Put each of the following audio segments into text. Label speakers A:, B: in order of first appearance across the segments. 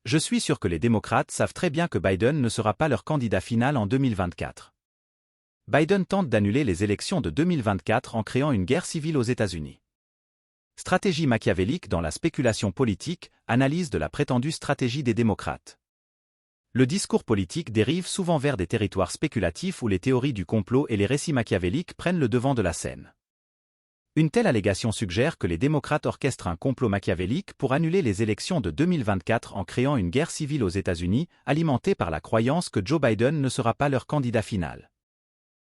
A: Je suis sûr que les démocrates savent très bien que Biden ne sera pas leur candidat final en 2024. Biden tente d'annuler les élections de 2024 en créant une guerre civile aux États-Unis. Stratégie machiavélique dans la spéculation politique, analyse de la prétendue stratégie des démocrates. Le discours politique dérive souvent vers des territoires spéculatifs où les théories du complot et les récits machiavéliques prennent le devant de la scène. Une telle allégation suggère que les démocrates orchestrent un complot machiavélique pour annuler les élections de 2024 en créant une guerre civile aux États-Unis, alimentée par la croyance que Joe Biden ne sera pas leur candidat final.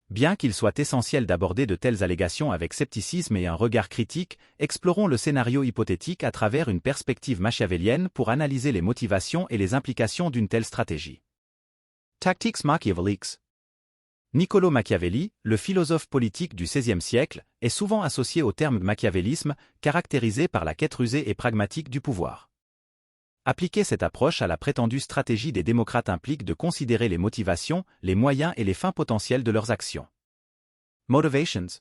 A: Bien qu'il soit essentiel d'aborder de telles allégations avec scepticisme et un regard critique, explorons le scénario hypothétique à travers une perspective machiavélienne pour analyser les motivations et les implications d'une telle stratégie. Tactics Machiavelliques. Niccolò Machiavelli, le philosophe politique du XVIe siècle, est souvent associé au terme machiavélisme, caractérisé par la quête rusée et pragmatique du pouvoir. Appliquer cette approche à la prétendue stratégie des démocrates implique de considérer les motivations, les moyens et les fins potentielles de leurs actions. Motivations.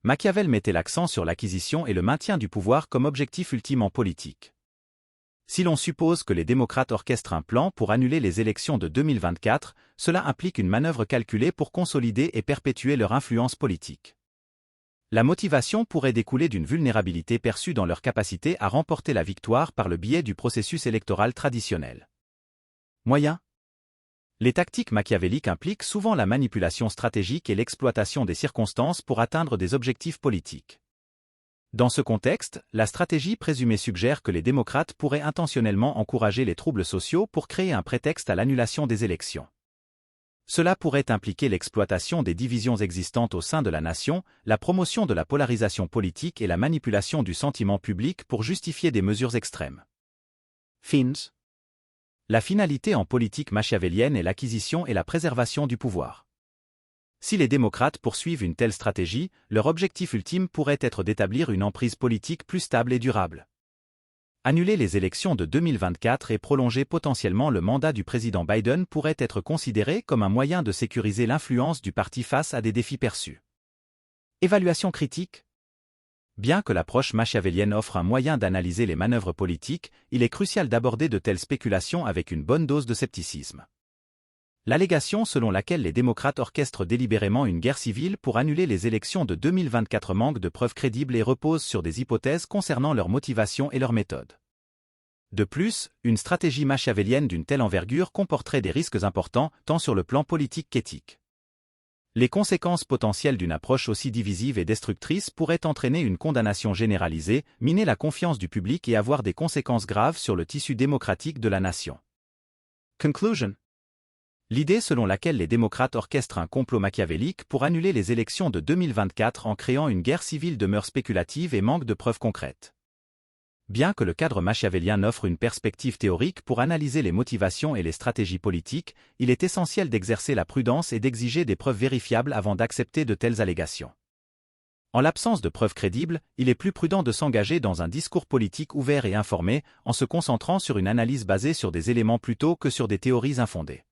A: Machiavel mettait l'accent sur l'acquisition et le maintien du pouvoir comme objectif ultime en politique. Si l'on suppose que les démocrates orchestrent un plan pour annuler les élections de 2024, cela implique une manœuvre calculée pour consolider et perpétuer leur influence politique. La motivation pourrait découler d'une vulnérabilité perçue dans leur capacité à remporter la victoire par le biais du processus électoral traditionnel. Moyen. Les tactiques machiavéliques impliquent souvent la manipulation stratégique et l'exploitation des circonstances pour atteindre des objectifs politiques. Dans ce contexte, la stratégie présumée suggère que les démocrates pourraient intentionnellement encourager les troubles sociaux pour créer un prétexte à l'annulation des élections. Cela pourrait impliquer l'exploitation des divisions existantes au sein de la nation, la promotion de la polarisation politique et la manipulation du sentiment public pour justifier des mesures extrêmes. Fins. La finalité en politique machiavélienne est l'acquisition et la préservation du pouvoir. Si les démocrates poursuivent une telle stratégie, leur objectif ultime pourrait être d'établir une emprise politique plus stable et durable. Annuler les élections de 2024 et prolonger potentiellement le mandat du président Biden pourrait être considéré comme un moyen de sécuriser l'influence du parti face à des défis perçus. Évaluation critique. Bien que l'approche machiavélienne offre un moyen d'analyser les manœuvres politiques, il est crucial d'aborder de telles spéculations avec une bonne dose de scepticisme. L'allégation selon laquelle les démocrates orchestrent délibérément une guerre civile pour annuler les élections de 2024 manque de preuves crédibles et repose sur des hypothèses concernant leurs motivations et leurs méthodes. De plus, une stratégie machiavélienne d'une telle envergure comporterait des risques importants tant sur le plan politique qu'éthique. Les conséquences potentielles d'une approche aussi divisive et destructrice pourraient entraîner une condamnation généralisée, miner la confiance du public et avoir des conséquences graves sur le tissu démocratique de la nation. Conclusion. L'idée selon laquelle les démocrates orchestrent un complot machiavélique pour annuler les élections de 2024 en créant une guerre civile demeure spéculative et manque de preuves concrètes. Bien que le cadre machiavélien offre une perspective théorique pour analyser les motivations et les stratégies politiques, il est essentiel d'exercer la prudence et d'exiger des preuves vérifiables avant d'accepter de telles allégations. En l'absence de preuves crédibles, il est plus prudent de s'engager dans un discours politique ouvert et informé, en se concentrant sur une analyse basée sur des éléments plutôt que sur des théories infondées.